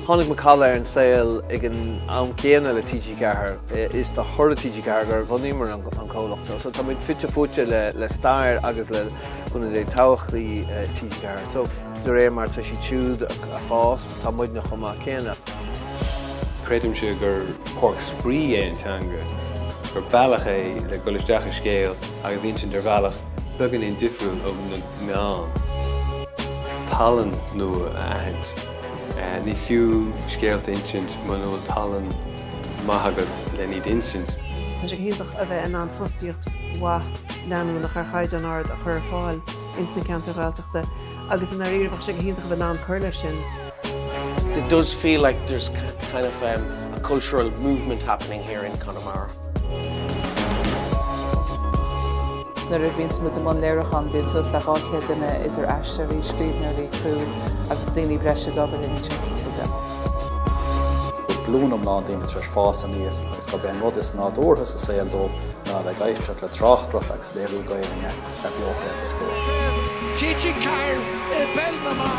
Tháinig McCalla an saoil ag an céanna le TG4 is the chur TG4 gur bhnímar an cólachtá. So tá muid fitte fute le stair agus le chuna é táchtaí TG4. So de ré mar tá si siúd a fás tá muid na chumá céanna. Creatum se gur porc sprí é antanga gur bailach é le goisteach a scéal agus intin ar bailach began in difriúil ó na meán. Talan nua a ahint. Ní fiú scéalta insint man ó talan maithagad le níd insint. Tá sé híoch a bheith an fostíocht wa leanú nach chaid an ard a chur fáil instant ceantar ghilteachta agus in aíirfach sé híoch a bheith ná chuirle sin. It does feel like there's kind of a cultural movement happening here in Connemara. Nuair a bhíonn muid am léiriúcháin bíonn sos le gáilche duine idir aistearí scríbneoirí crú agus daoine breise gobar in Manchester City. Blúnam ná daoine tras fás a níos agus go ben rud is ná dúrthas a saoil dó ná bheith gaiisteach le trachtracht agus léiriúcháin a bheochracht is go. TG4 i Belnamá.